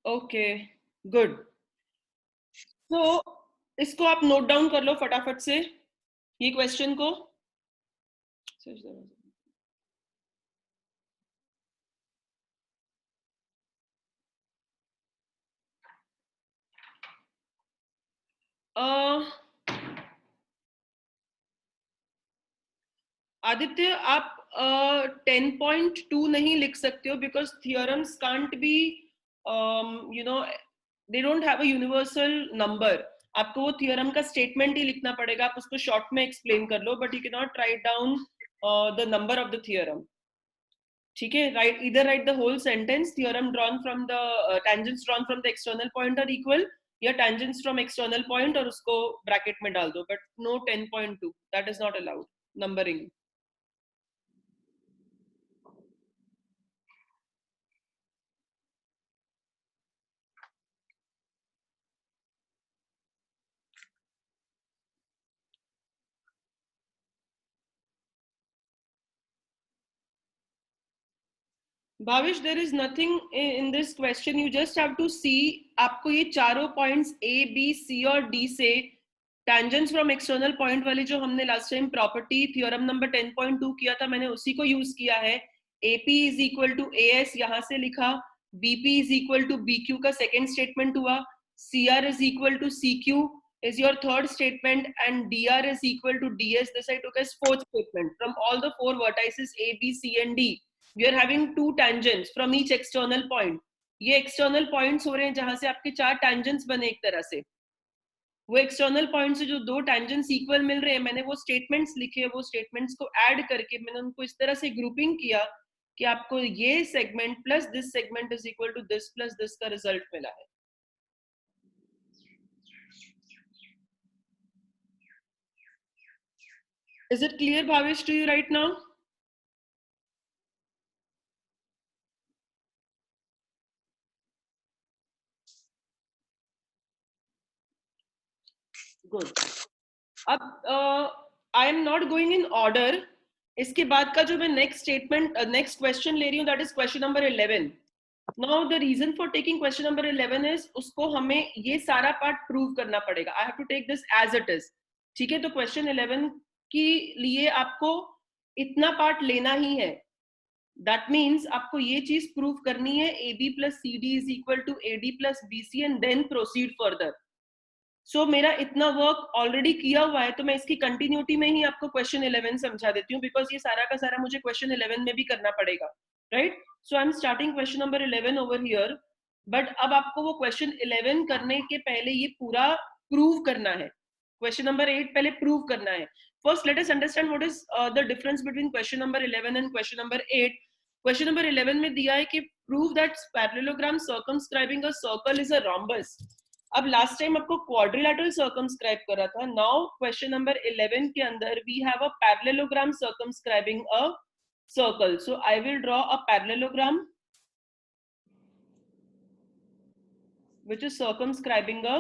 Okay, good. तो इसको आप नोट डाउन कर लो फटाफट से, ये क्वेश्चन को। आदित्य, आप 10.2 नहीं लिख सकते हो because theorems can't be, you know, they don't have a universal number. आपको वो थियोरम का स्टेटमेंट ही लिखना पड़ेगा, आप उसको शॉर्ट में एक्सप्लेन कर लो, but you can not write down the number of the theorem. ठीक है, राइट, इधर write the whole sentence, theorem drawn from the tangents drawn from the external point are equal, या टेंजेंट्स फ्रॉम एक्सटर्नल पॉइंट, और उसको bracket में डाल दो, but no 10.2, that is not allowed numbering. Bhavish, there is nothing in this question, you just have to see। आपको ये चारों points A, B, C और D से टेंजेंट्स फ्रॉम एक्सटर्नल पॉइंट वाले जो हमने last time property theorem number 10.2 किया था, मैंने उसी को यूज किया है। AP is equal to AS यहाँ से लिखा, BP is equal to BQ का सेकेंड स्टेटमेंट हुआ, CR is equal to CQ is your third statement, and dr is equal to ds, this I took as fourth statement। from all the four vertices A, B, C and D, we are having two tangents from each external point। ये external points हो रहे हैं जहां से आपके चार tangents बने एक तरह से। वो external points से जो दो tangents equal मिल रहे हैं, मैंने वो statements लिखे, वो statements को add करके मैंने उनको इस तरह से grouping किया कि आपको ये segment plus this segment is equal to this plus this का result मिला है। Is it clear, Bhavish, to you right now? Good। अब आई am not going in order. इसके बाद का जो मैं नेक्स्ट स्टेटमेंट नेक्स्ट क्वेश्चन ले रही हूँ, that is question number 11। Now the reason for taking question number 11 is, उसको हमें ये सारा पार्ट प्रूव करना पड़ेगा। I have to take this as it is. ठीक है, तो क्वेश्चन 11 के लिए आपको इतना पार्ट लेना ही है। दैट मीन्स आपको ये चीज प्रूव करनी है, A B plus C D is equal to A D plus B C, and then proceed further. So मेरा इतना वर्क ऑलरेडी किया हुआ है, तो मैं इसकी कंटिन्यूटी में ही आपको क्वेश्चन 11 समझा देती हूँ, बिकॉज ये सारा का सारा मुझे क्वेश्चन 11 में भी करना पड़ेगा, right. So I am starting question number 11 over here. But अब आपको वो क्वेश्चन 11 करने के पहले ये पूरा प्रूव करना है। क्वेश्चन नंबर 8 पहले प्रूव करना है। First let us understand what is the difference between question number 11 and question number 8। Question number 11 में दिया है कि prove that parallelogram circumscribing a circle is a rhombus. अब लास्ट टाइम आपको क्वाड्रिलेटरल सर्कमस्क्राइब करा था। नाउ क्वेश्चन नंबर 11 के अंदर we have a parallelogram circumscribing a circle. So I will draw a parallelogram which is circumscribing a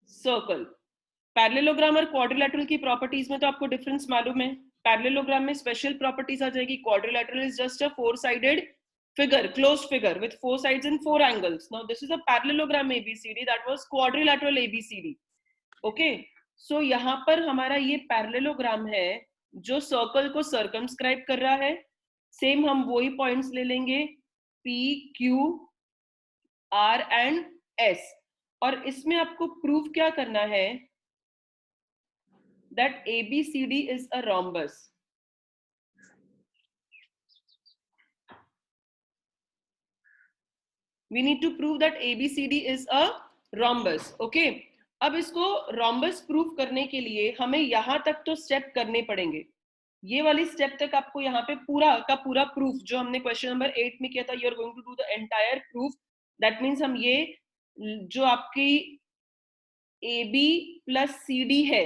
circle। Parallelogram और quadrilateral की properties में तो आपको डिफरेंस मालूम है। पैरेललोग्राम में स्पेशल प्रॉपर्टीज आ जाएगी, quadrilateral is just a four sided figure, closed figure with four sides and four angles। Now this is a parallelogram ABCD, that was quadrilateral ABCD। okay, so यहाँ पर हमारा ये parallelogram है जो circle को circumscribe कर रहा है। सेम हम वही पॉइंट्स ले लेंगे P, Q, R and S, और इसमें आपको प्रूव क्या करना है, that ABCD is a rhombus। we need to prove that ABCD is a rhombus। okay, अब इसको rhombus प्रूव करने के लिए हमें यहां तक तो स्टेप करने पड़ेंगे। ये वाली स्टेप तक आपको यहाँ पे पूरा का पूरा प्रूफ जो हमने क्वेश्चन नंबर 8 में किया था, you are going to do the entire proof. That means हम ये जो आपकी AB प्लस CD है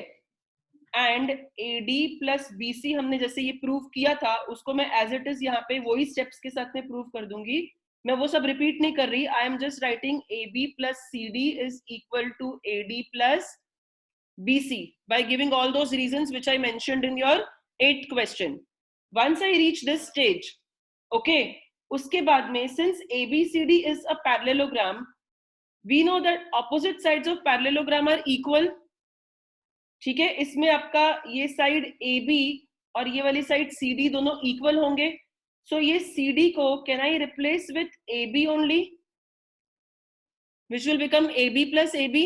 एंड AD प्लस BC हमने जैसे ये प्रूव किया था, उसको मैं एज इट इज यहाँ पे वही स्टेप्स के साथ में प्रूव कर दूंगी। मैं वो सब रिपीट नहीं कर रही। I am just writing AB plus CD is equal to AD plus BC by giving all those reasons which I mentioned in your 8th question। Once I reach this stage, okay, उसके बाद में since ABCD is a parallelogram, we know that opposite sides of parallelogram are equal. ठीक है, इसमें आपका ये side AB और ये वाली साइड CD दोनों इक्वल होंगे. सो ये CD को can I replace with AB only, which will become AB plus AB.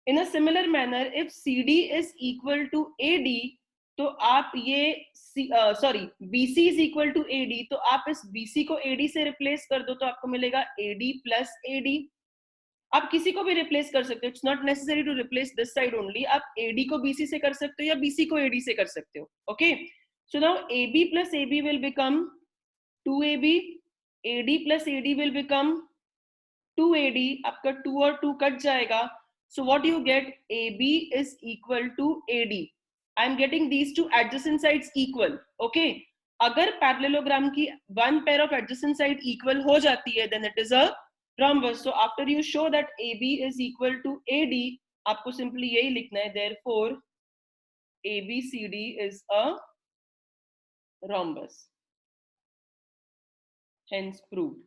In a similar manner, if CD is equal to AD, तो आप ये sorry BC is equal to AD, तो आप इस BC को AD से replace कर दो, तो आपको मिलेगा AD plus AD. आप किसी को भी रिप्लेस कर सकते हो, it's not necessary to replace this side only. आप AD को BC से कर सकते हो या BC को AD से कर सकते हो. Okay, so now AB plus AB will become 2AB, AD plus AD will become 2AD. आपका 2 और 2 कट जाएगा. So what you get, AB is equal to AD. I am getting these two adjacent sides equal. Okay. अगर parallelogram की one pair of adjacent side equal हो जाती है, then it is a rhombus. So after you show that AB is equal to AD, आपको simply यही लिखना है, therefore ABCD is a rhombus. Hence proved.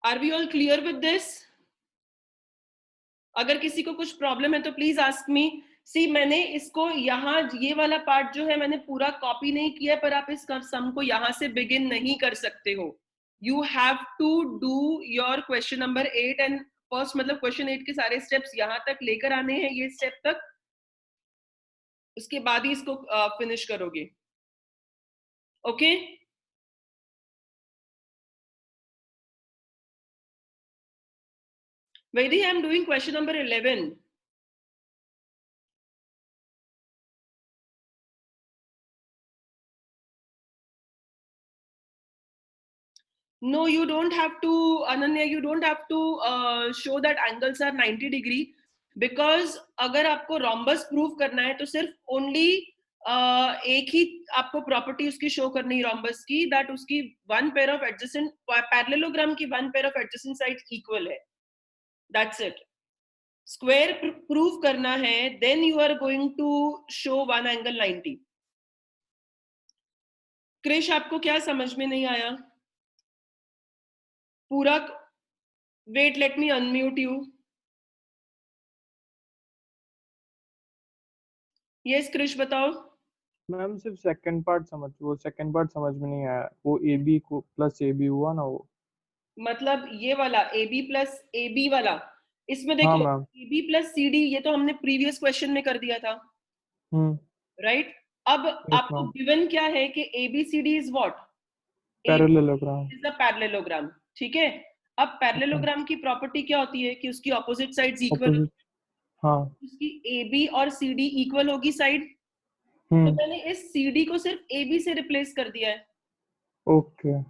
Are we all clear with this? अगर किसी को कुछ प्रॉब्लम है तो प्लीज आस्क मी. सी मैंने इसको यहाँ ये वाला पार्ट जो है मैंने पूरा कॉपी नहीं किया, पर आप इस सम को यहाँ से बिगिन नहीं कर सकते हो. You have to do your question number 8 and first, मतलब क्वेश्चन 8 के सारे स्टेप्स यहाँ तक लेकर आने हैं, ये स्टेप तक, उसके बाद ही इसको फिनिश करोगे. Okay Vaidhi, I am doing question number 11. No, you don't have to, Ananya, you don't have to show that angles are 90 degree, because अगर आपको rhombus prove करना है तो सिर्फ only एक ही आपको प्रॉपर्टी उसकी शो करनी है rhombus की, that उसकी one pair of adjacent parallelogram की one pair of adjacent sides equal है. That's it. Square prove करना है, then you are going to show one angle 90. Krrish, आपको क्या समझ में नहीं आया पूरा? Wait, let me unmute you. Yes Krish, बताओ. मैम सिर्फ सेकंड पार्ट समझ में नहीं आया. वो AB को प्लस AB हुआ ना, वो मतलब ये वाला AB प्लस AB वाला, इसमें हाँ देखो मैम. AB प्लस CD, ये तो हमने प्रीवियस क्वेश्चन में कर दिया था, राइट? अब यस आपको मैम. गिवन क्या है कि ABCD is what? Parallelogram. Is a parallelogram. ठीक है, अब पैरेललोग्राम की प्रॉपर्टी क्या होती है कि उसकी ऑपोजिट साइड्स इक्वल, ऑपोजिट. हाँ. उसकी AB और CD इक्वल होगी साइड. तो मैंने इस CD को सिर्फ AB से रिप्लेस कर दिया है. ओके.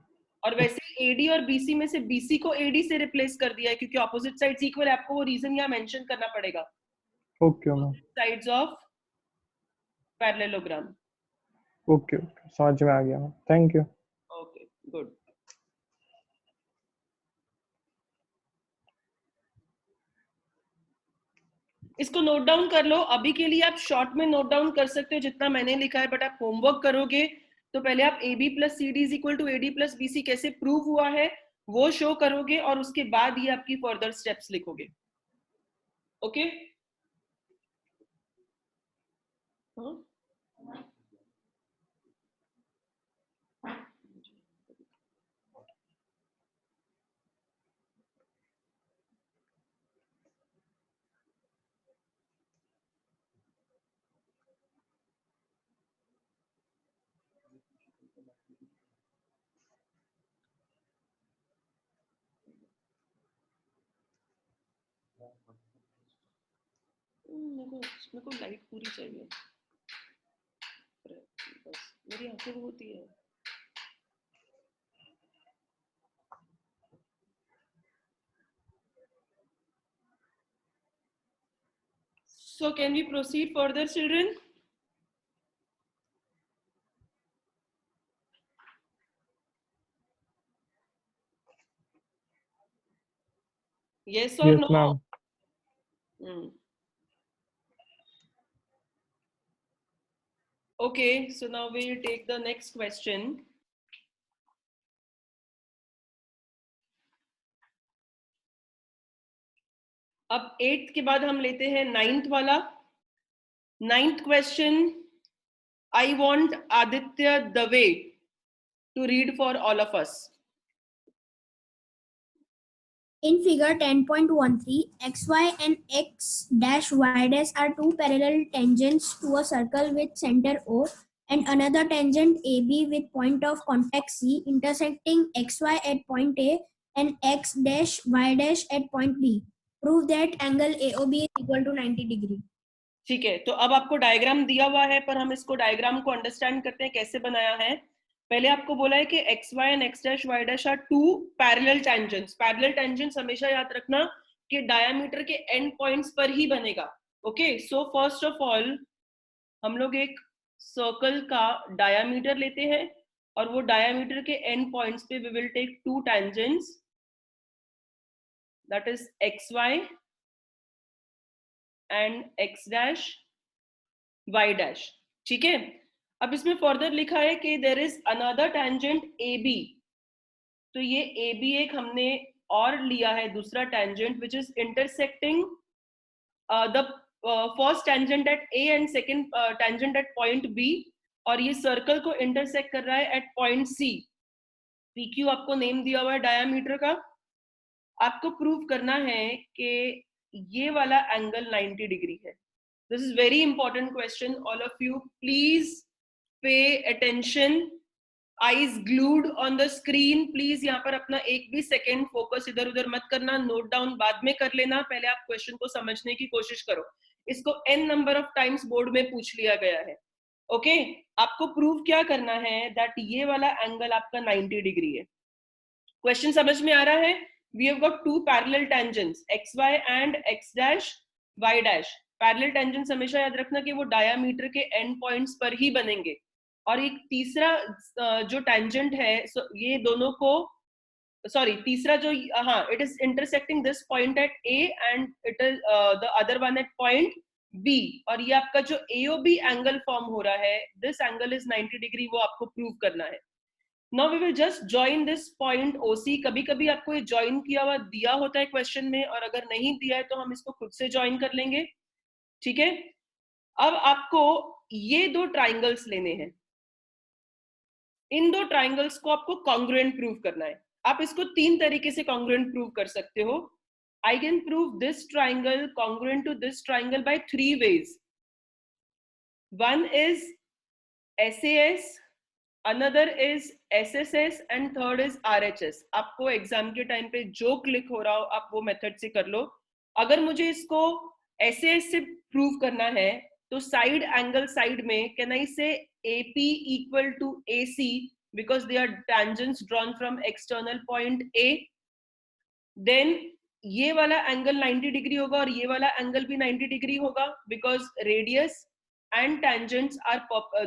और वैसे AD और BC में से BC को AD से रिप्लेस कर दिया है, क्योंकि ऑपोजिट साइड्स इक्वल है. आपको वो रीजन यहाँ मेंशन करना पड़ेगा. Okay ma'am. Sides of parallelogram. Okay okay, समझ में आ गया ma'am. Thank you. Okay, good. इसको नोट डाउन कर लो. अभी के लिए आप शॉर्ट में नोट डाउन कर सकते हो जितना मैंने लिखा है, बट आप होमवर्क करोगे तो पहले आप AB plus CD is equal to AD plus BC कैसे प्रूव हुआ है वो शो करोगे, और उसके बाद ये आपकी फर्दर स्टेप्स लिखोगे. ओके मेरे को लाइट पूरी चाहिए, बस मेरी आंखें वो होती है. So can we proceed further, children? Yes or yes no? Ma'am. Okay, so now we'll take the next question. अब 8th के बाद हम लेते हैं 9th वाला. 9th question, I want Aditya Dave to read for all of us. In figure 10.13, xy and x dash y dash are two parallel tangents to a circle with center O and another tangent AB with point of contact C intersecting xy at point A and x dash y dash at point B. Prove that angle AOB is equal to 90 degree. ठीक है, तो अब आपको diagram दिया हुआ है, पर हम इसको डायग्राम को अंडरस्टैंड करते हैं कैसे बनाया है. पहले आपको बोला है कि x y and x dash y dash are two parallel tangents. Parallel tangents हमेशा याद रखना कि डायमीटर के एंड पॉइंट्स पर ही बनेगा. Okay, so first of all हम लोग एक सर्कल का डायमीटर लेते हैं और वो डायमीटर के एंड पॉइंट्स पे we will take two tangents, that is x y and x dash y dash. ठीक है, अब इसमें फर्दर लिखा है कि there is another tangent A B. तो ये ए बी एक हमने और लिया है दूसरा tangent which is intersecting the first tangent at A and second tangent at point B, और ये सर्कल को इंटरसेक्ट कर रहा है at point C. P Q आपको नेम दिया हुआ है डायमीटर का. आपको प्रूव करना है कि ये वाला एंगल 90 डिग्री है. This is very important question. All of you, please pay attention. Eyes glued on the screen. Please यहाँ पर अपना एक भी सेकेंड फोकस इधर उधर मत करना. नोट डाउन बाद में कर लेना, पहले आप क्वेश्चन को समझने की कोशिश करो. इसको n number of times board में पूछ लिया गया है. ओके, आपको प्रूव क्या करना है दैट ये वाला एंगल आपका 90 डिग्री है. क्वेश्चन समझ में आ रहा है? We have got two parallel tangents, xy and x dash y dash. Parallel tangents हमेशा याद रखना कि वो डायामीटर के एंड पॉइंट्स पर ही बनेंगे. और एक तीसरा जो टेंजेंट है, ये दोनों को तीसरा जो, हाँ, it is intersecting this point at A and it is the other one at point B. और ये आपका जो एओबी एंगल फॉर्म हो रहा है, दिस एंगल इज 90 डिग्री, वो आपको प्रूव करना है. Now we will just join this point OC. कभी कभी आपको ये ज्वाइन किया हुआ दिया होता है क्वेश्चन में, और अगर नहीं दिया है तो हम इसको खुद से ज्वाइन कर लेंगे. ठीक है, अब आपको ये दो ट्राइंगल्स लेने हैं. इन दो ट्राइंगल्स को आपको कॉन्ग्रुएंट प्रूव करना है. आप इसको तीन तरीके से कॉन्ग्रुएंट प्रूव कर सकते हो. I can prove this triangle congruent to this triangle by three ways. One is SAS, another is SSS and third is RHS. आपको एग्जाम के टाइम पे जो क्लिक हो रहा हो आप वो मेथड से कर लो. अगर मुझे इसको SAS से प्रूव करना है तो साइड एंगल साइड में can I say AP equal to AC because they are tangents drawn from external point A. Then ये वाला एंगल 90 डिग्री होगा और ये वाला एंगल भी 90 डिग्री होगा because radius and tangents are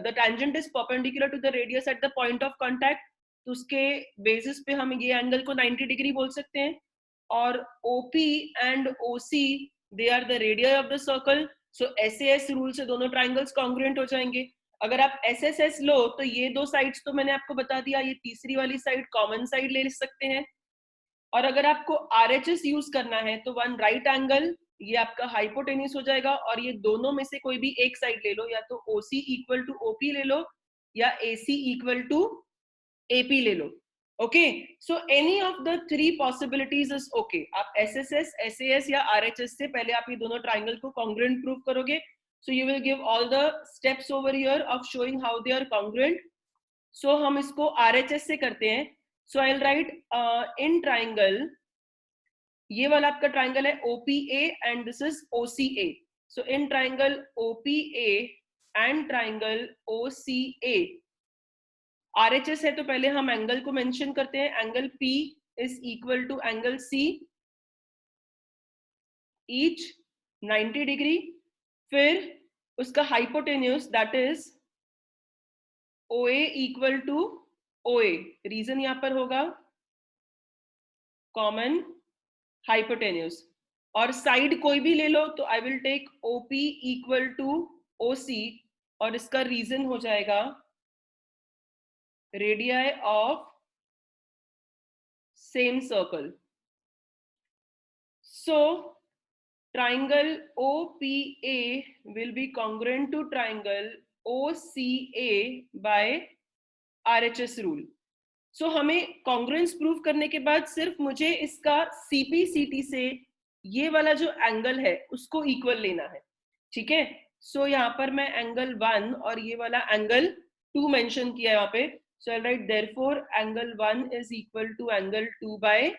the tangent is perpendicular to the radius at the point of contact. तो उसके बेसिस पे हम ये एंगल को 90 डिग्री बोल सकते हैं. और OP and OC they are the radii of the circle. So SAS rule से दोनों ट्राइंगल्स कॉन्ग्रुएंट हो जाएंगे. अगर आप SSS लो तो ये दो साइड्स तो मैंने आपको बता दिया, ये तीसरी वाली साइड कॉमन साइड ले सकते हैं. और अगर आपको RHS यूज करना है तो वन राइट एंगल, ये आपका हाइपोटेन्यूस हो जाएगा, और ये दोनों में से कोई भी एक साइड ले लो, या तो OC इक्वल टू OP ले लो या AC इक्वल टू AP ले लो. Okay, so any of the three possibilities is okay. आप SSS, SAS या RHS से पहले आप ये दोनों ट्राइंगल को कॉन्ग्रुएंट प्रूव करोगे. So you will give all the steps over here of showing how they are congruent. So हम इसको RHS से करते हैं. So I will write in triangle, ये वाला आपका ट्राइंगल है OPA and this is OCA. So in triangle OPA and triangle OCA, RHS है तो पहले हम एंगल को मेंशन करते हैं. Angle P is equal to angle C, each 90 degree. फिर उसका hypotenuse that is OA equal to OA. Reason यहां पर होगा कॉमन हाइपोटेन्यूस. और साइड कोई भी ले लो तो I will take OP equal to OC, और इसका रीजन हो जाएगा radii of same circle. So triangle OPA will be congruent to triangle OCA by RHS rule. So हमें congruence प्रूव करने के बाद सिर्फ मुझे इसका CPCT से ये वाला जो एंगल है उसको इक्वल लेना है, ठीक है. सो यहाँ पर मैं एंगल 1 और ये वाला एंगल 2 मेंशन किया है यहाँ पे. So I write therefore angle 1 is equal to angle 2 by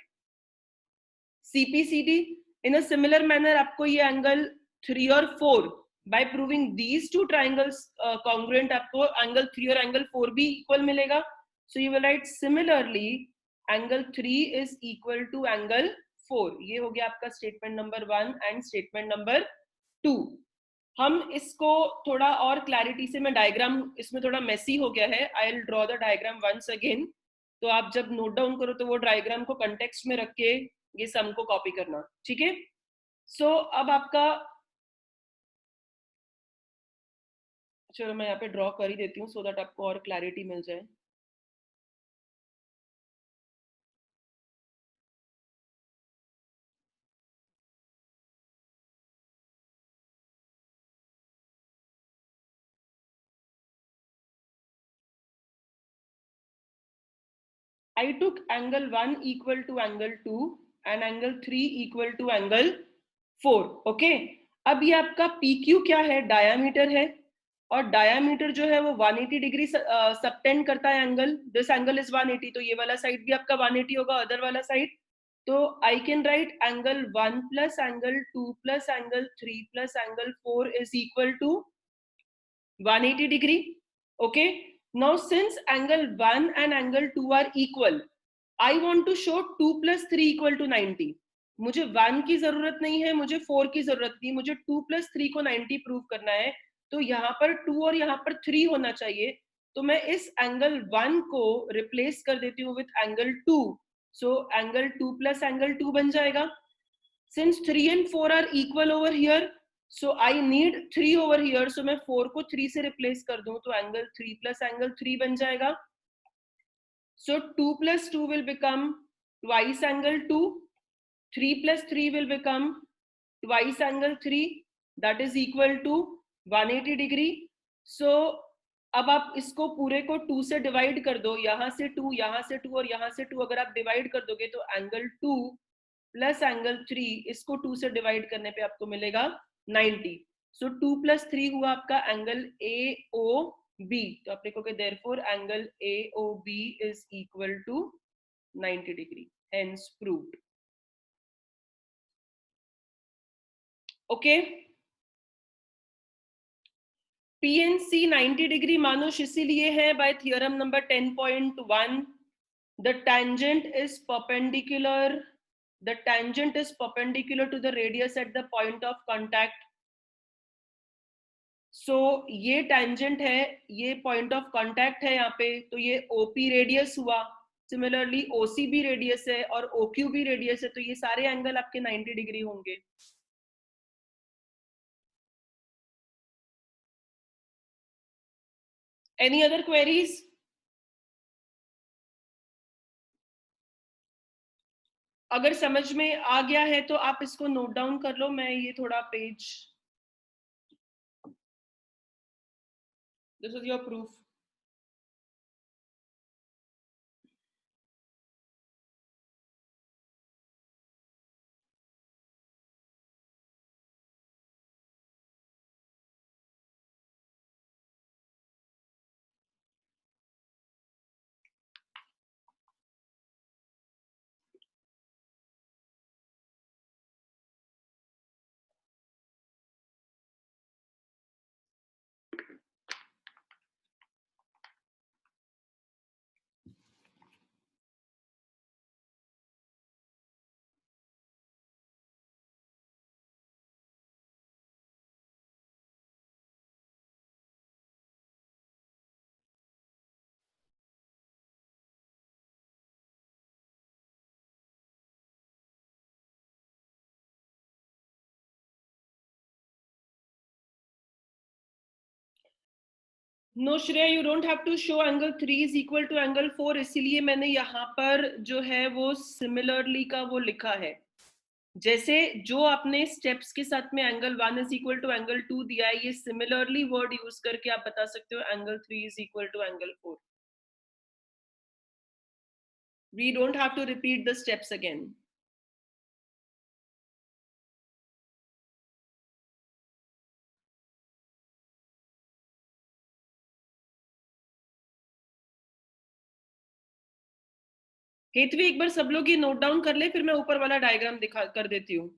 CPCT. In a similar manner, आपको ये एंगल 3 और 4 by proving these two triangles congruent, आपको एंगल 3 और एंगल 4 भी इक्वल मिलेगा. So you will write similarly angle 3 is equal to angle 4. ये हो गया आपका statement number 1 and statement number 2. हम इसको थोड़ा और क्लैरिटी से, मैं डायग्राम इसमें थोड़ा मेसी हो गया है. I will draw the diagram once again. तो आप जब नोट डाउन करो तो वो डायग्राम को कंटेक्स्ट में रख के ये सम को कॉपी करना, ठीक है. सो अब आपका, चलो मैं यहाँ पे ड्रॉ कर ही देती हूँ सो दैट आपको और क्लैरिटी मिल जाए. I took angle 1 equal to angle 2 and angle 3 equal to angle 4. Okay. अब ये आपका PQ क्या है? डायामीटर है. और डायामीटर जो है वो 180 डिग्री सबटेंड करता है एंगल. दिस एंगल इज 180, तो ये वाला साइड भी आपका 180 होगा, अदर वाला साइड. तो I can write angle 1 plus angle 2 plus angle 3 plus angle 4 is equal to 180 degree. Okay. Now since angle 1 and angle 2 are equal, I want to show 2 plus 3 equal to 90. मुझे 1 की जरूरत नहीं है, मुझे 4 की जरूरत नहीं, मुझे 2 plus 3 को 90 प्रूव करना है. तो यहाँ पर 2 और यहाँ पर 3 होना चाहिए. तो मैं इस एंगल 1 को रिप्लेस कर देती हूँ with angle 2. So angle 2 plus angle 2 बन जाएगा. Since 3 and 4 are equal over here, so I need 3 over here. So मैं 4 को 3 से replace कर दूं तो एंगल 3 plus एंगल 3 बन जाएगा. So 2 plus 2 will become twice angle 2. 3 plus 3 will become twice angle 3. That is equal to 180 degree. So अब आप इसको पूरे को 2 से डिवाइड कर दो. यहाँ से 2, यहाँ से 2 और यहाँ से 2 अगर आप डिवाइड कर दोगे तो एंगल 2 प्लस एंगल 3, इसको 2 से डिवाइड करने पे आपको मिलेगा 90. सो 2 प्लस 3 हुआ आपका एंगल AOB. तो आप लिखोगे therefore angle AOB is equal to 90 degree. Hence proved. Okay. PNC 90 degree Manush इसीलिए है by theorem number 10.1. The tangent is perpendicular to the radius at the point of contact. So ये tangent है, ये point of contact है यहाँ पे, तो ये OP रेडियस हुआ. Similarly OC भी रेडियस है और OQ भी रेडियस है, तो ये सारे एंगल आपके 90 डिग्री होंगे. Any other queries? अगर समझ में आ गया है तो आप इसको नोट डाउन कर लो. मैं ये थोड़ा page, this is your proof. No Shreya, you don't have to show angle 3 is equal to angle 4. इसीलिए मैंने यहाँ पर जो है वो सिमिलरली का वो लिखा है. जैसे जो आपने स्टेप्स के साथ में angle 1 is equal to angle 2 दिया है, ये सिमिलरली वर्ड यूज करके आप बता सकते हो angle 3 is equal to angle 4. We don't have to repeat the steps again. Hetvi एक बार सब लोग ये नोट डाउन कर ले, फिर मैं ऊपर वाला डायग्राम दिखा कर देती हूँ.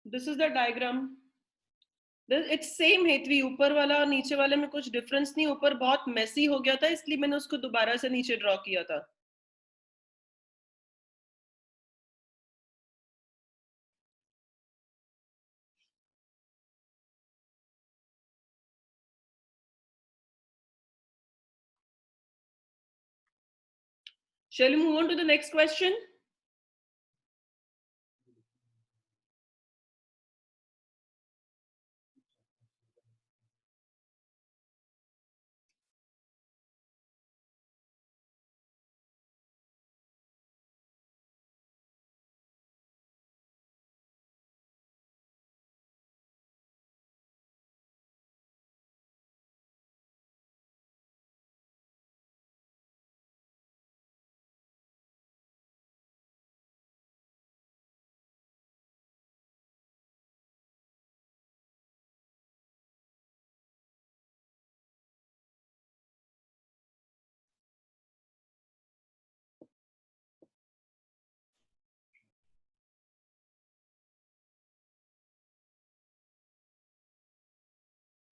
This is the diagram. It's same Hetvi, ऊपर वाला और नीचे वाले में कुछ डिफरेंस नहीं. ऊपर बहुत मेसी हो गया था, इसलिए मैंने उसको दोबारा से नीचे ड्रॉ किया था. Shall we move on to the next question?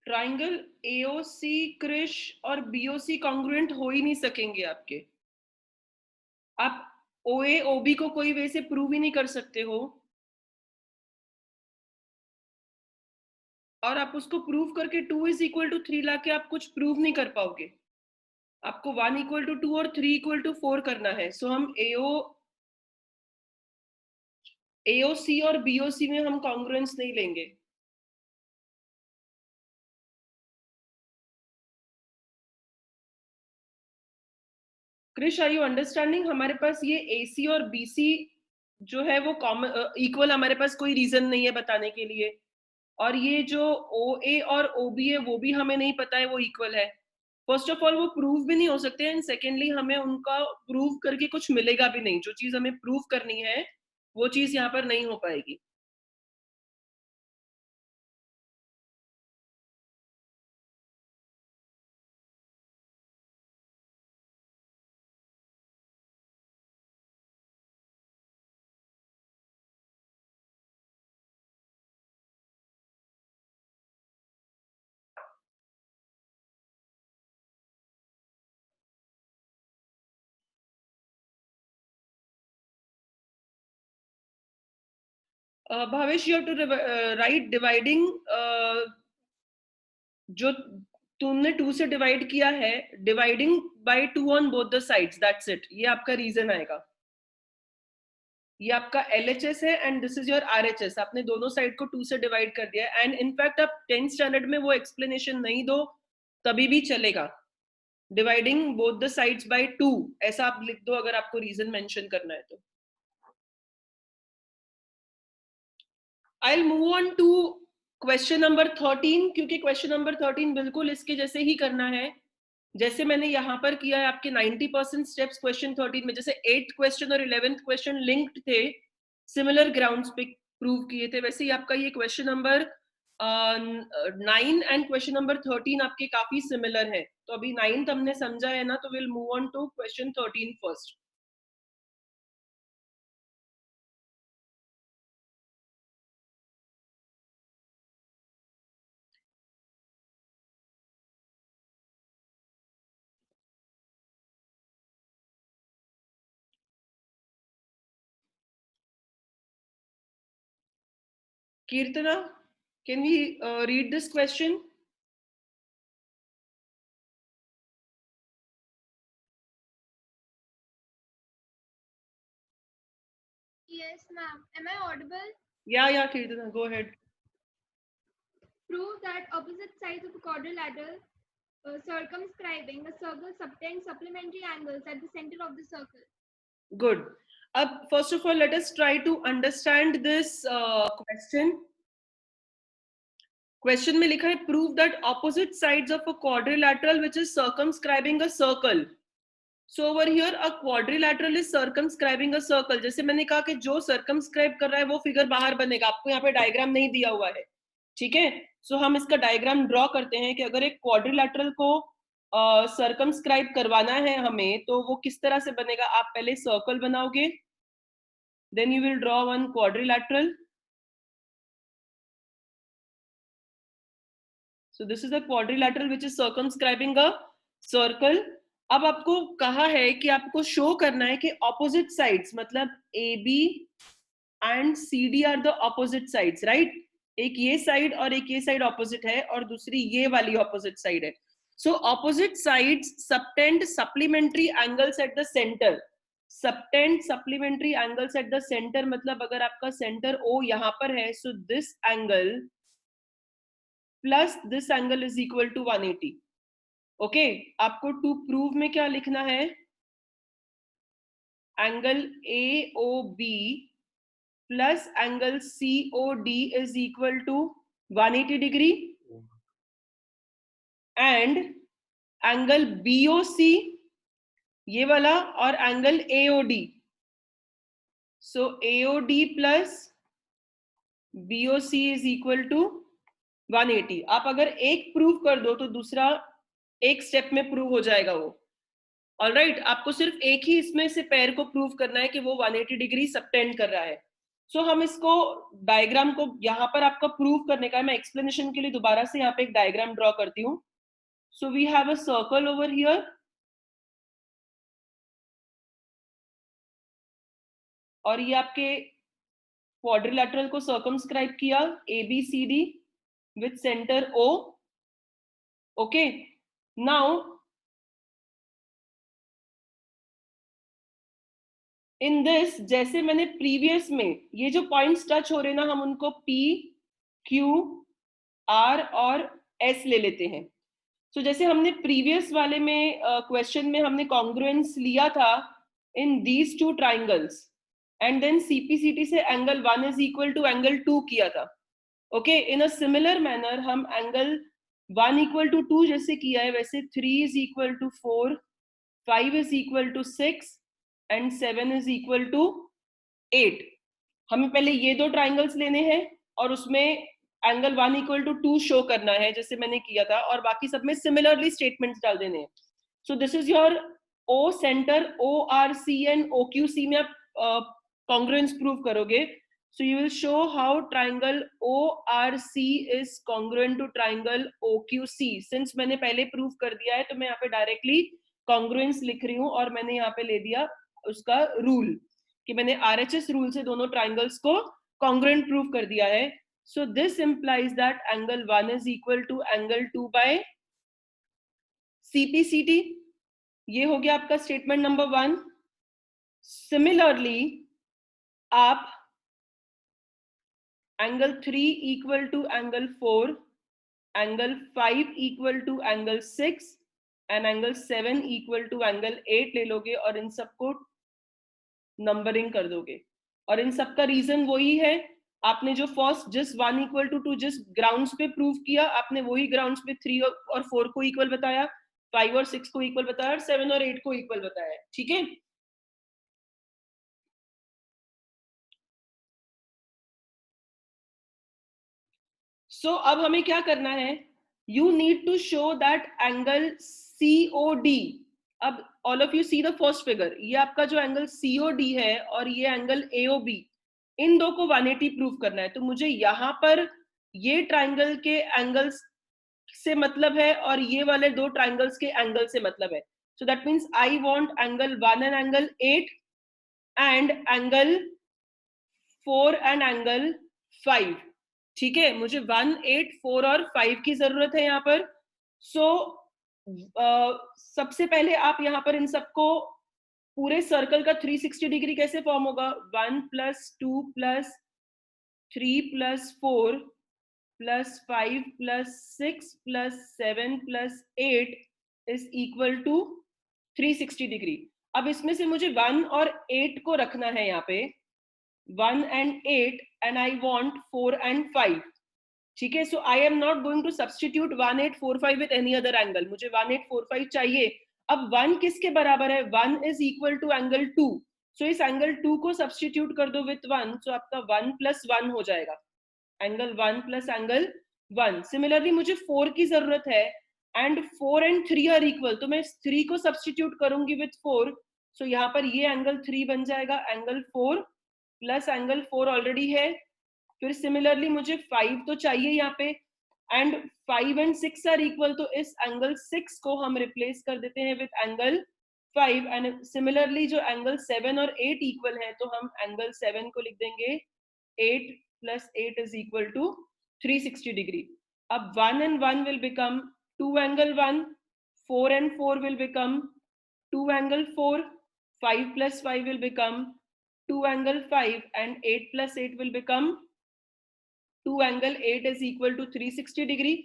Triangle AOC Krish और BOC कॉन्ग्रुएंट हो ही नहीं सकेंगे आपके. आप OA OB को कोई वे से प्रूव ही नहीं कर सकते हो, और आप उसको प्रूव करके 2 इज इक्वल टू 3 लाके आप कुछ प्रूव नहीं कर पाओगे. आपको 1 इक्वल टू 2 और 3 इक्वल टू 4 करना है. सो हम AOC और BOC में हम कॉन्ग्रुएंस नहीं लेंगे. Krish, are you understanding? हमारे पास ये AC और BC जो है वो कॉमन इक्वल, हमारे पास कोई रीजन नहीं है बताने के लिए. और ये जो OA और OB है वो भी हमें नहीं पता है वो इक्वल है. फर्स्ट ऑफ ऑल वो प्रूव भी नहीं हो सकते, एंड सेकेंडली हमें उनका प्रूव करके कुछ मिलेगा भी नहीं. जो चीज हमें प्रूव करनी है वो चीज यहाँ पर नहीं हो पाएगी. Bhavesh, you have to write dividing. जो तुमने 2 से डिवाइड किया है, dividing by 2 on both the sides, that's it. ये आपका रीजन आएगा. ये आपका LHS है and this is your RHS. आपने दोनों साइड को 2 से डिवाइड कर दिया है, एंड इनफैक्ट आप 10th स्टैंडर्ड में वो एक्सप्लेनेशन नहीं दो तभी भी चलेगा. Dividing both the sides by 2 ऐसा आप लिख दो अगर आपको रीजन मेंशन करना है तो. I'll move on to question number 13, क्योंकि क्वेश्चन नंबर 13 बिल्कुल इसके जैसे ही करना है जैसे मैंने यहाँ पर किया है. आपके 90% स्टेप्स क्वेश्चन 13 में, जैसे 8th क्वेश्चन और 11th क्वेश्चन लिंक्ड थे, सिमिलर ग्राउंड्स पे प्रूव किए थे, वैसे ही आपका ये question number 9 and question number 13 आपके काफी सिमिलर है. तो अभी 9th हमने समझा है ना, तो will move on to question 13 first. Kirtana, can we read this question? Yes, ma'am. Am I audible? Yeah, Kirtana, go ahead. Prove that opposite sides of a quadrilateral circumscribing a circle subtend supplementary angles at the center of the circle. Good. First of all, let us try to understand this question. Question में लिखा है prove that opposite sides of a quadrilateral which is circumscribing a circle. So over here a quadrilateral is circumscribing a circle. जैसे मैंने कहा कि जो circumscribe कर रहा है वो फिगर बाहर बनेगा. आपको यहाँ पे डायग्राम नहीं दिया हुआ है, ठीक है? So हम इसका डायग्राम ड्रॉ करते हैं कि अगर एक quadrilateral को circumscribe करवाना है हमें, तो वो किस तरह से बनेगा. आप पहले circle बनाओगे, then you will draw one quadrilateral. So this is a quadrilateral which is circumscribing a circle. अब आपको कहा है कि आपको शो करना है कि opposite sides, मतलब AB and CD are the opposite sides, right? एक ये side और एक ये side opposite है और दूसरी ये वाली opposite side है. So opposite sides subtend supplementary angles at the center. Subtend supplementary angles at the center मतलब अगर आपका center O यहाँ पर है, so this angle plus this angle is equal to 180. Okay, आपको टू प्रूव में क्या लिखना है? Angle AOB plus angle COD is equal to 180 degree and angle BOC ये वाला और angle AOD. So AOD plus BOC is equal to 180. आप अगर एक प्रूव कर दो तो दूसरा एक स्टेप में प्रूव हो जाएगा वो. ऑलराइट, आपको सिर्फ एक ही इसमें से पैर को प्रूव करना है कि वो 180 डिग्री सबटेंड कर रहा है. सो हम इसको डायग्राम को यहाँ पर आपका प्रूव करने का है. मैं एक्सप्लेनेशन के लिए दोबारा से यहाँ पे एक डायग्राम ड्रॉ करती हूँ. So we have a circle over here और ये आपके क्वाड्रिलैटरल को सर्कमस्क्राइब किया ABCD with centre O. Okay, now in this, जैसे मैंने प्रीवियस में ये जो पॉइंट्स टच हो रहे ना, हम उनको P, Q, R और S ले लेते हैं. सो जैसे हमने प्रीवियस वाले में क्वेश्चन में हमने कॉन्ग्रुएंस लिया था in these two triangles and then CPCT से angle 1 is equal to angle 2 किया था. Okay, in a similar manner हम एंगल 1 इक्वल टू 2 जैसे किया है वैसे 3 is equal to 4, 5 is equal to 6 and 7 is equal to 8. हमें पहले ये दो ट्राइंगल्स लेने हैं और उसमें एंगल 1 इक्वल टू 2 शो करना है जैसे मैंने किया था, और बाकी सब में सिमिलरली स्टेटमेंट्स डाल देने हैं. So this is your O centre, ORC and OQC में आप कॉन्ग्रुएंस प्रूव करोगे. So you will show how triangle ORC is congruent to triangle OQC. Since मैंने पहले प्रूव कर दिया है तो मैं यहाँ पे डायरेक्टली कॉन्ग्रुएंस लिख रही हूँ और मैंने यहाँ पे ले दिया उसका रूल कि मैंने RHS रूल से दोनों ट्राइंगल्स को कॉन्ग्रुएंट प्रूव कर दिया है. So this implies that angle 1 is equal to angle 2 by CPCT. ये हो गया आपका स्टेटमेंट नंबर 1. सिमिलरली आप angle 3 equal to angle 4, angle 5 equal to angle 6 and angle 7 equal to angle 8 ले लोगे और इन सबको नंबरिंग कर दोगे. और इन सब का रीजन वही है, आपने जो फर्स्ट जिस 1 इक्वल टू 2 जिस ग्राउंड्स पे प्रूव किया, आपने वही ग्राउंड्स पे 3 और 4 को इक्वल बताया, 5 और 6 को इक्वल बताया और 7 और 8 को इक्वल बताया. ठीक है, सो अब हमें क्या करना है? You need to show that angle COD. अब all of you see the first figure, ये आपका जो एंगल COD है और ये एंगल AOB, इन दो को 180 प्रूव करना है. तो मुझे यहाँ पर ये ट्राइंगल के एंगल्स से मतलब है और ये वाले दो ट्राइंगल्स के एंगल से मतलब है. So that means I want angle 1 and angle 8 and angle 4 and angle 5. ठीक है, मुझे 1, 8, 4 और 5 की जरूरत है यहाँ पर। सो सबसे पहले आप यहाँ पर इन सबको पूरे सर्कल का 360 डिग्री कैसे फॉर्म होगा? 1 + 2 + 3 + 4 + 5 + 6 + 7 + 8 इज इक्वल टू 360 डिग्री। अब इसमें से मुझे 1 और 8 को रखना है यहाँ पे, 1 and 8, and I want 4 and 5. ठीक है, so I am not going to substitute 1845 with any other angle, मुझे 1845 चाहिए। अब 1 किसके बराबर है? 1 is equal to angle 2, so इस एंगल 2 को सब्सटीट्यूट कर दो विथ 1, सो आपका 1 + 1 हो जाएगा, एंगल 1 + एंगल 1। सिमिलरली मुझे 4 की जरूरत है, एंड 4 and 3 आर इक्वल, तो मैं 3 को सब्सटीट्यूट करूंगी विथ 4, सो यहाँ पर ये एंगल 3 बन जाएगा, एंगल 4 + एंगल 4 ऑलरेडी है। फिर सिमिलरली मुझे 5 तो चाहिए यहाँ पे, एंड 5 and 6 आर इक्वल, तो इस एंगल 6 को हम रिप्लेस कर देते हैं विथ एंगल 5, एंड सिमिलरली जो एंगल 7 और 8 इक्वल है, तो हम एंगल 7 को लिख देंगे 8 + 8 इज इक्वल टू 360 डिग्री। अब 1 and 1 will become 2 angle 1, 4 and 4 will become 2 angle 4, 5 + 5 will become 2 angle 5, and 8 + 8 will become 2 angle 8 is equal to 360 degree.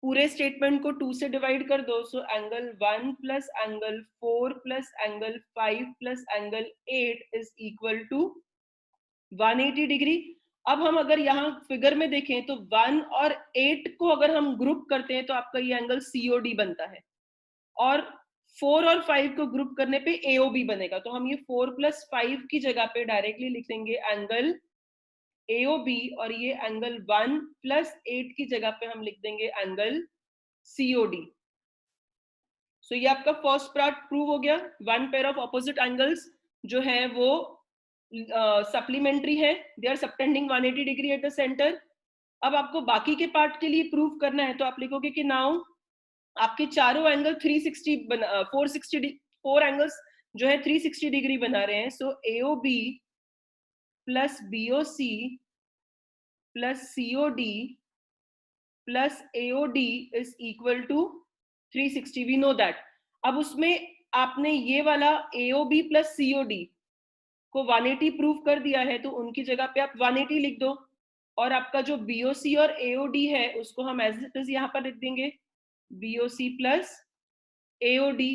पूरे स्टेटमेंट को 2 से डिवाइड कर दो, so angle 1 + angle 4 + angle 5 + angle 8 is equal to 180 degree. अब हम अगर यहाँ फिगर में देखें तो 1 और 8 को अगर हम ग्रुप करते हैं तो आपका ये एंगल COD बनता है, और 4 और 5 को ग्रुप करने पे AOB बनेगा। तो हम ये 4 + 5 की जगह पे डायरेक्टली लिख देंगे एंगल AOB, और ये एंगल 1 + 8 की जगह पे हम लिख देंगे एंगल COD। सो ये आपका फर्स्ट पार्ट प्रूव हो गया। 1 पेयर ऑफ ऑपोजिट एंगल्स जो है वो सप्लीमेंट्री है, they are subtending 180 degree at the centre. अब आपको बाकी के पार्ट के लिए प्रूव करना है, तो आप लिखोगे कि नाउ आपके चारों एंगल 360 460 4 एंगल्स जो है 360 डिग्री बना रहे हैं। सो AOB + BOC + COD + AOD is equal to 360, we know that। अब उसमें आपने ये वाला AOB + COD को 180 प्रूव कर दिया है, तो उनकी जगह पे आप 180 लिख दो, और आपका जो BOC और AOD है उसको हम एज इट इज यहाँ पर लिख देंगे BOC + AOD।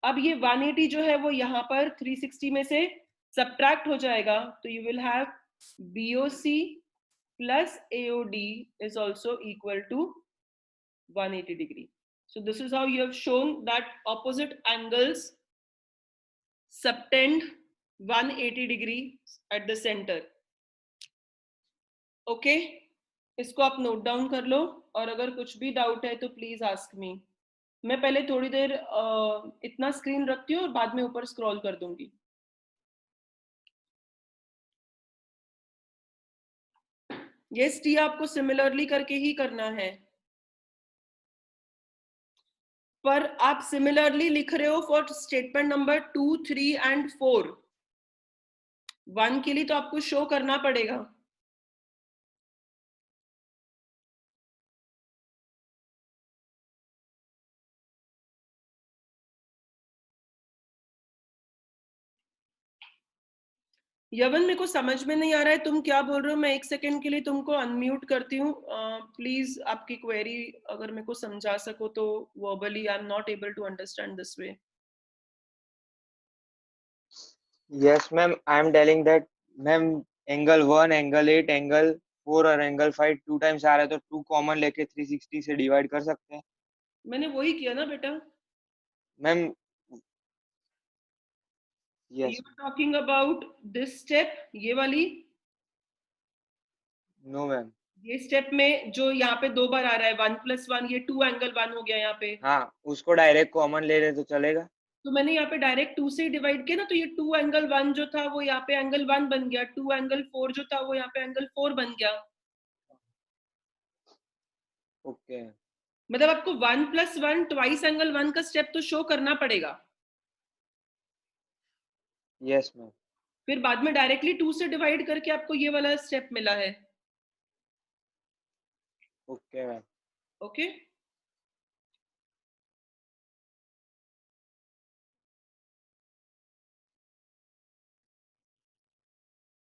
अब ये 180 जो है वो यहाँ पर 360 में से सब्ट्रैक्ट हो जाएगा, तो you will have BOC + AOD is also equal to 180 degree. So this is how you have shown that opposite angles subtend 180 degree at the center. Okay, इसको आप नोट डाउन कर लो, और अगर कुछ भी डाउट है तो प्लीज आस्क मी। मैं पहले थोड़ी देर इतना स्क्रीन रखती हूँ और बाद में ऊपर स्क्रॉल कर दूंगी। ये टी आपको सिमिलरली करके ही करना है, पर आप सिमिलरली लिख रहे हो फॉर स्टेटमेंट नंबर 2, 3 and 4। 1 के लिए तो आपको शो करना पड़ेगा। यवन मेरे को समझ में नहीं आ रहा है तुम क्या बोल रहे हो, मैं 1 सेकेंड के लिए तुमको अनम्यूट करती हूँ। प्लीज आपकी क्वेरी अगर मेरे को समझा सको तो verbally, I am not able to understand this way. Yes, ma'am. I am telling that, ma'am, angle 1, angle 8, angle 4 और angle 5 2 times आ रहा है, तो 2 कॉमन लेके 360 से डिवाइड कर सकते हैं। मैंने वही किया ना बेटा। Ma'am yes, you are talking about this step, ये वाली? no ma'am. ये स्टेप में जो यहाँ पे 2 बार आ रहा है 1 + 1, ये 2 angle 1 हो गया यहाँ पे। हाँ, उसको डायरेक्ट कॉमन ले रहे तो चलेगा। तो मैंने यहाँ पे डायरेक्ट 2 से डिवाइड किया ना, तो ये 2 angle 1 जो था वो यहाँ पे एंगल 1 बन गया, 2 angle 4 जो था वो यहाँ पे एंगल 4 बन गया। ओके, मतलब आपको 1 + 1 ट्वाइस एंगल 1 का स्टेप तो शो करना पड़ेगा, यस मैम। फिर बाद में डायरेक्टली 2 से डिवाइड करके आपको ये वाला स्टेप मिला है। Okay ma'am. Okay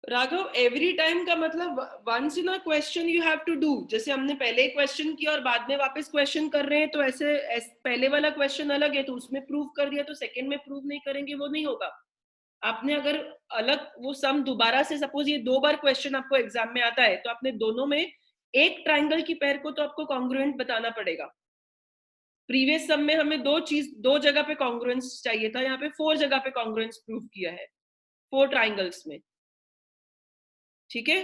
Raghav, every time का मतलब once in a question you have to do. जैसे हमने पहले क्वेश्चन किया और बाद में वापस क्वेश्चन कर रहे हैं, तो ऐसे पहले वाला क्वेश्चन अलग है तो उसमें प्रूव कर दिया, तो सेकंड में प्रूव नहीं करेंगे, वो नहीं होगा। आपने अगर अलग वो सम दोबारा से, सपोज ये 2 बार क्वेश्चन आपको एग्जाम में आता है, तो आपने दोनों में एक ट्राइंगल की पेयर को तो आपको कॉन्ग्रुएंट बताना पड़ेगा। प्रीवियस सम में हमें 2 जगह पे कॉन्ग्रुएंस चाहिए था, यहाँ पे 4 जगह पे कॉन्ग्रुएंस प्रूव किया है 4 ट्राइंगल्स में। ठीक है,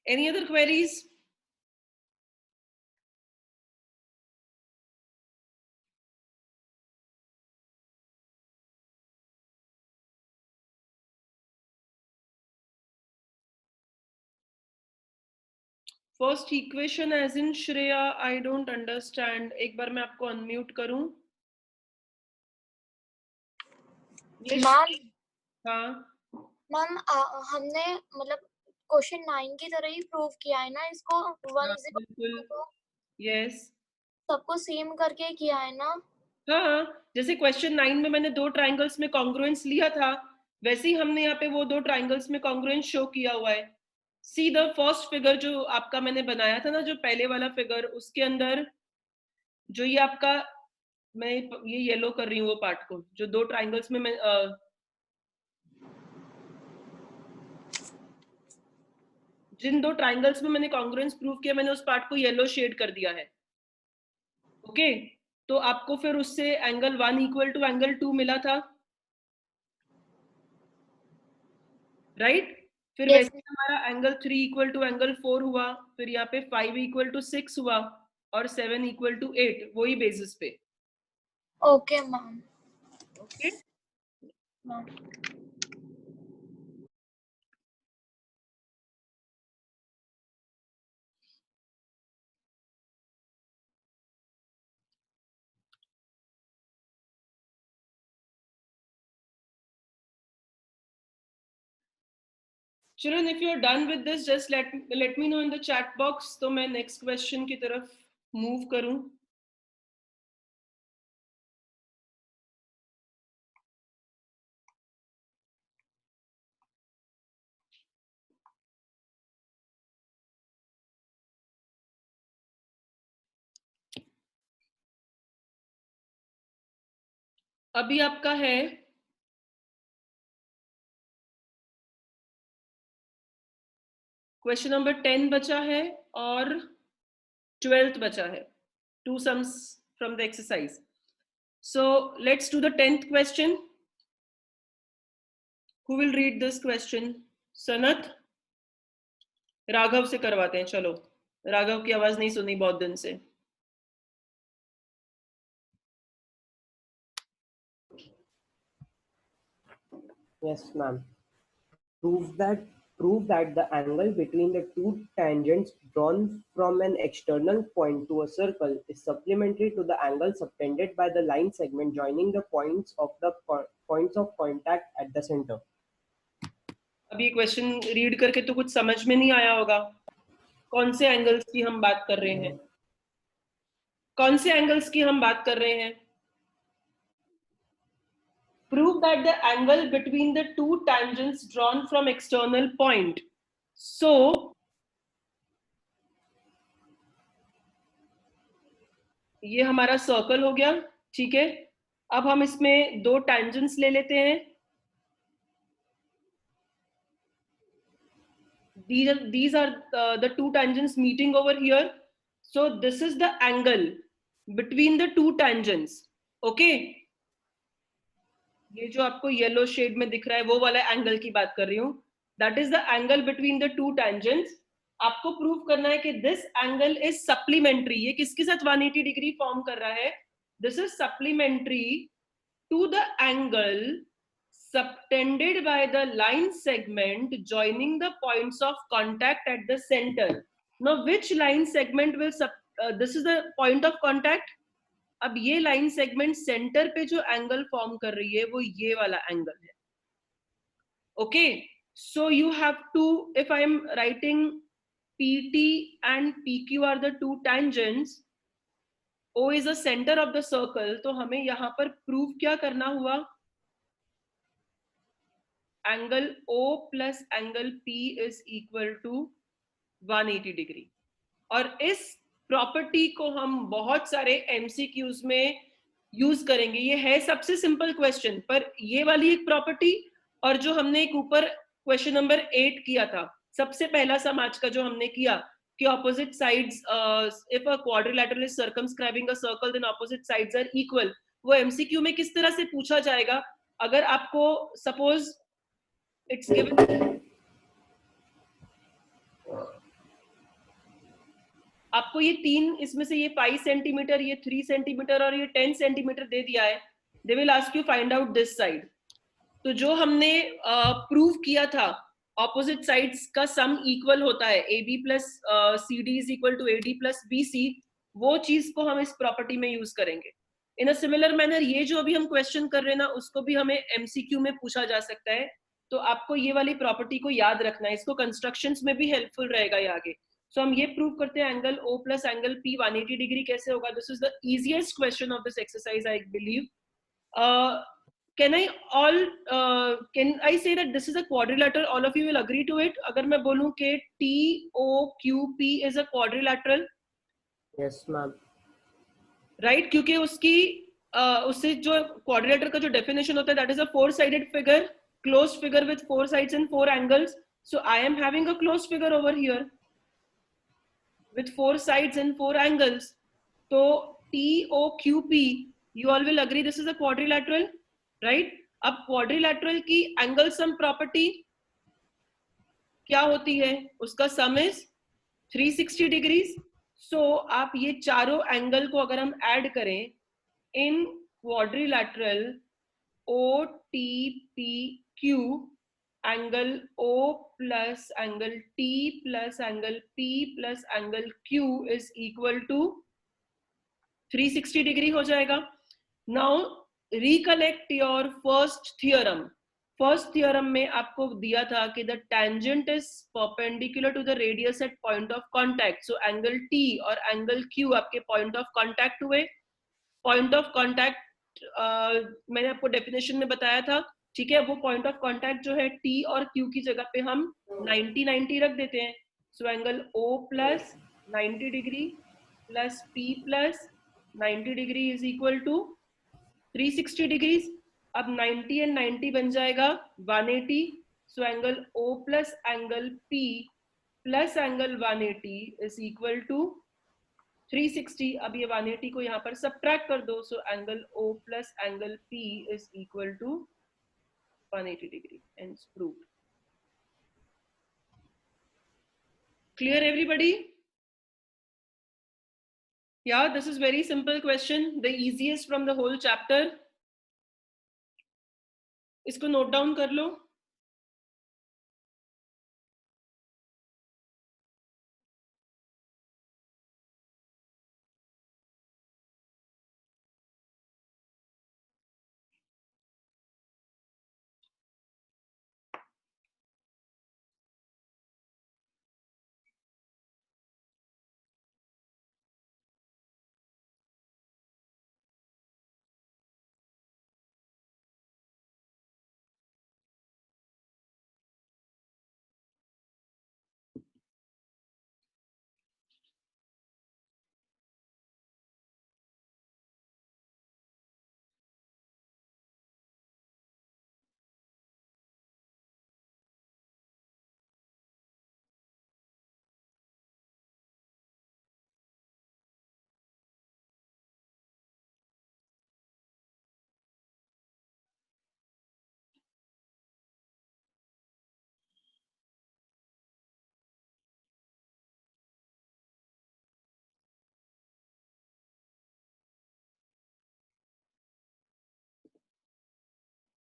any other queries? First equation as in Shreya, I don't understand. एक बार मैं आपको अनम्यूट करूं। मैम हाँ मैम हमने मतलब क्वेश्चन 9 की तरह ही प्रूव किया है ना इसको, 1 इज बिल्कुल, यस। सबको सेम करके किया है ना। हाँ, जैसे क्वेश्चन 9 में मैंने 2 ट्राइंगल्स में कॉन्ग्रुएंस लिया था, वैसे ही हमने यहाँ पे वो 2 ट्राइंगल्स में कॉन्ग्रुएंस शो किया हुआ है। सी द फर्स्ट फिगर जो आपका मैंने बनाया था ना, जो पहले वाला फिगर, उसके अंदर जो ये आपका, मैं ये येलो कर रही हूँ वो पार्ट को, जो 2 ट्राइंगल्स में मैं जिन 2 ट्राइंगल्स में मैंने कॉन्ग्रुएंस प्रूव किया, मैंने उस पार्ट को येलो शेड कर दिया है। ओके, तो आपको फिर उससे एंगल 1 इक्वल टू एंगल 2 मिला था, राइट? फिर Yes. वैसे हमारा एंगल 3 इक्वल टू एंगल 4 हुआ, फिर यहाँ पे 5 इक्वल टू 6 हुआ और 7 इक्वल टू 8, वही बेसिस पे। Okay ma'am. Okay, children, if you're done with this, just let me know in the chat box, तो मैं नेक्स्ट क्वेश्चन की तरफ मूव करूं। अभी आपका है क्वेश्चन नंबर 10 बचा है और 12th बचा है, 2 sums from the exercise. So let's do the 10th question. Who will read this question? Sanat? Raghav से करवाते हैं, चलो। राघव की आवाज नहीं सुनी बहुत दिन से। Yes, ma'am. Prove that the angle between the two tangents drawn from an external point to a circle is supplementary to the angle subtended by the line segment joining the points of contact at the center. अब ये question read करके तो कुछ समझ में नहीं आया होगा। कौन से एंगल्स की हम बात कर रहे हैं? कौन से एंगल्स की हम बात कर रहे हैं? Prove that the angle between the two tangents drawn from external point. So ये हमारा सर्कल हो गया, ठीक है। अब हम इसमें 2 tangents ले लेते हैं। These are the 2 tangents meeting over here. So this is the angle between the 2 tangents. Okay, ये जो आपको येलो शेड में दिख रहा है वो वाला एंगल की बात कर रही हूँ। That is the angle between the 2 tangents आपको प्रूव करना है कि दिस एंगल इज सप्लीमेंट्री. ये किसके साथ 180 डिग्री फॉर्म कर रहा है? This is supplementary to the angle subtended by the line segment joining the points of contact at the center. Now which line segment will this is the point of contact. अब ये line segment centre पे जो angle form कर रही है वो ये वाला एंगल है. Okay, so you have to, if I am writing PT and PQ are the two tangents, O is the center of the circle, तो हमें यहाँ पर प्रूव क्या करना हुआ? Angle O plus angle P is equal to 180 degree. और इस property को हम बहुत सारे MCQs में यूज करेंगे. ये है सबसे सिंपल क्वेश्चन, पर ये वाली एक प्रॉपर्टी और जो हमने एक ऊपर क्वेश्चन नंबर 8 किया था, सबसे पहला सम आज का जो हमने किया कि opposite sides, if a quadrilateral is circumscribing a circle then opposite sides are equal, वो MCQ में किस तरह से पूछा जाएगा? अगर आपको सपोज इट्स गिवन, आपको ये तीन, इसमें से ये 5 सेंटीमीटर, ये 3 सेंटीमीटर और ये 10 सेंटीमीटर दे दिया है. They will ask you find out this side. तो जो हमने प्रूव किया था ऑपोजिट साइड्स का सम इक्वल होता है, AB plus CD is equal to AD plus BC, वो चीज को हम इस प्रॉपर्टी में यूज करेंगे. इन अ सिमिलर मैनर ये जो अभी हम क्वेश्चन कर रहे हैं ना, उसको भी हमें MCQ में पूछा जा सकता है. तो आपको ये वाली प्रॉपर्टी को याद रखना है, इसको कंस्ट्रक्शंस में भी हेल्पफुल रहेगा ये आगे. सो हम ये प्रूव करते हैं angle O plus angle P 180 degree कैसे होगा. This is the easiest question of this exercise I believe. can I say that this is a quadrilateral? All of you will agree to it. अगर मैं बोलूं कि TOQP is a quadrilateral, Yes, ma'am. right? क्योंकि उससे जो quadrilateral का जो definition होता है, that is a four-sided figure, closed figure with four sides and four angles. So I am having a closed figure over here with four sides and four angles. So TOQP, you all will agree this is a quadrilateral, right? अब quadrilateral की angle sum property क्या होती है? उसका sum is 360 degrees. So आप ये चारों angle को अगर हम ऐड करें in quadrilateral OTPQ, angle O plus angle T plus angle P plus angle Q is equal to 360 degree हो जाएगा. Now recollect your first theorem. First theorem में आपको दिया था कि the tangent is perpendicular to the radius at point of contact. So angle T और angle Q आपके point of contact हुए. पॉइंट ऑफ कांटेक्ट मैंने आपको डेफिनेशन में बताया था, ठीक है. वो पॉइंट ऑफ कांटेक्ट जो है T और Q की जगह पे हम 90-90 रख देते हैं. So angle O plus 90 degree plus P plus 90 degree is equal to 360 degrees. अब 90 एंड 90 बन जाएगा 180. So angle O plus angle P plus angle 180 is equal to 360. अब ये 180 को यहाँ पर सब्ट्रैक्ट कर दो. So angle O plus angle P is equal to 180 degree. And proved. Clear everybody? Yeah, this is very simple question, the easiest from the whole chapter. इसको note down कर लो.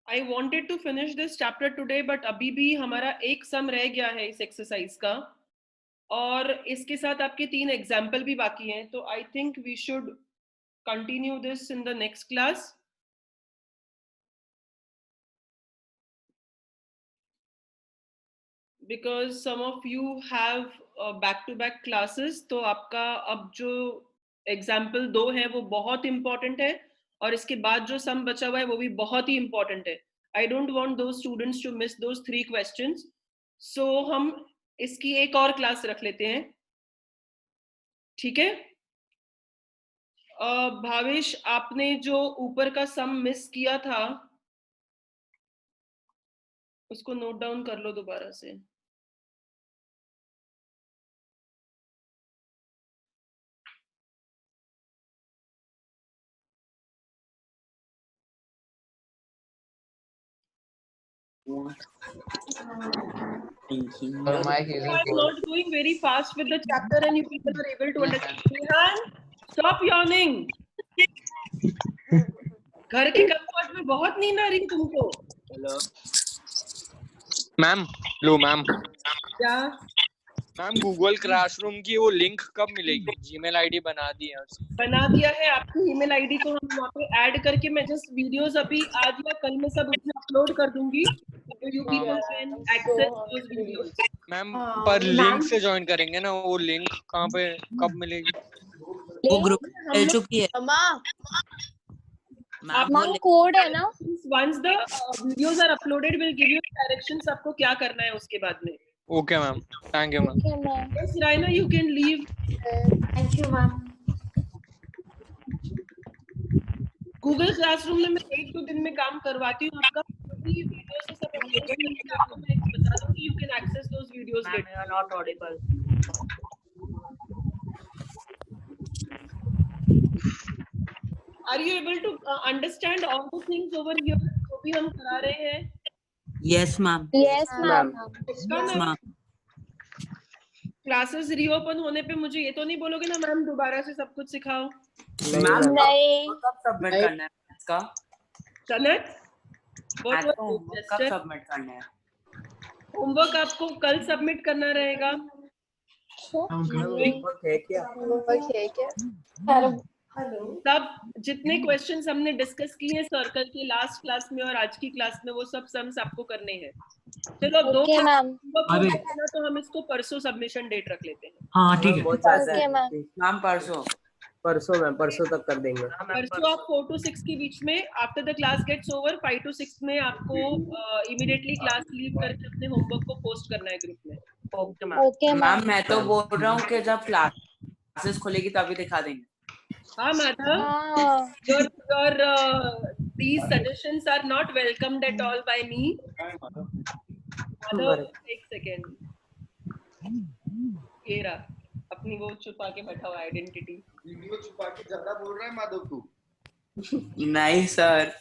I wanted to finish this chapter today, but अभी भी हमारा एक सम रह गया है इस एक्सरसाइज का, और इसके साथ आपके 3 एग्जाम्पल भी बाकी हैं, तो I think we should continue this in the next class. Because some of you have back-to-back classes, तो आपका अब जो एग्जाम्पल 2 है वो बहुत इंपॉर्टेंट है, और इसके बाद जो सम बचा हुआ है वो भी बहुत ही इंपॉर्टेंट है. I don't want those students to miss those 3 questions. So हम इसकी एक और क्लास रख लेते हैं, ठीक है? भावेश, आपने जो ऊपर का सम मिस किया था उसको नोट डाउन कर लो दोबारा से. I'm not going very fast with the chapter and you people are able to understand. Rehan, stop yawning. घर के कंफर्ट में बहुत नींद आ रही तुमको. Hello ma'am. लो मैम. क्या मैम गूगल क्लासरूम की वो लिंक कब मिलेगी? जीमेल आईडी बना दी है उसकी. बना दिया है. आपकी ईमेल आईडी को हम वहाँ पे ऐड करके मैं जस्ट वीडियोस अभी आज या कल में सब उसमें अपलोड कर दूंगी. So you people can access those videos. Ma'am पर लिंक से ज्वाइन करेंगे ना, वो लिंक कहाँ पे कब मिलेगी? वो ग्रुप मिल चुकी है. मैम कोड है ना. Once the videos are uploaded, we'll give you directions आपको क्या करना है उसके बाद में. Okay ma'am. Thank you ma'am. Okay, ma'am. Yes, Raina, you can leave. Thank you, ma'am. Google classroom में मैं 1-2 दिन में काम करवाती हूँ आपका. वीडियोस से सब अपलोड करके आपको मैं बता दूंगी. You can access those videos later. You are not audible. Are you able to understand all the things over here जो भी हम करा रहे हैं? Yes, ma'am. Yes, ma'am. Yes, ma'am. Classes reopen होने पे मुझे ये तो नहीं बोलोगे ना मैम दोबारा से सब कुछ सिखाओ. मैम नहीं. कब सबमिट करना है इसका? कनक, मैथ को होमवर्क कब सबमिट करना है? होमवर्क आपको कल सबमिट करना रहेगा. तब जितने क्वेश्चंस हमने डिस्कस किए हैं सर्कल की लास्ट क्लास में और आज की क्लास में, वो सब सम्स आपको करने हैं. चलो अब 2 Okay, ma'am. तो हम इसको परसों सबमिशन डेट रख लेते हैं. हाँ ठीक है. Okay, ma'am. मैम परसों मैम परसों तक कर देंगे. परसों आप 4 to 6 के बीच में, after the class gets over 5 to 6 में आपको इमीडिएटली क्लास लीव करके अपने होमवर्क को पोस्ट करना है ग्रुप में. Okay ma'am. Okay, ma'am. Ma'am मैं तो बोल रहा हूँ कि जब क्लासेस खुलेगी तभी दिखा देंगे. हाँ माधव, हाँ. your these suggestions are not welcomed at all by me. Madhav एक सेकेंड, ये रहा अपनी वो छुपा के बैठा हुआ आइडेंटिटी. वीडियो छुपा के ज्यादा बोल रहा है माधव तू. नहीं सर.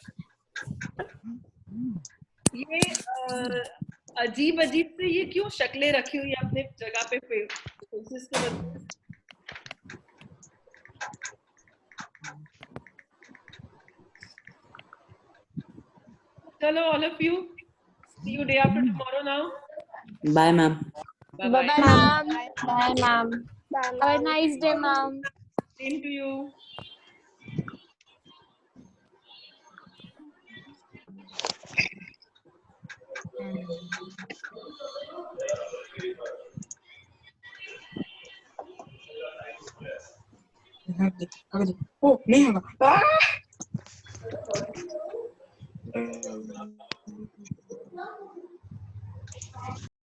ये अजीब अजीब से ये क्यों शक्लें रखी हुई है अपने जगह पे फेसेस के बदले. चलो all of you, see you day after tomorrow now. Bye ma'am. Bye, ma'am. Bye, ma'am. Have a nice day, ma'am. Same to you. Oh, नहीं होगा.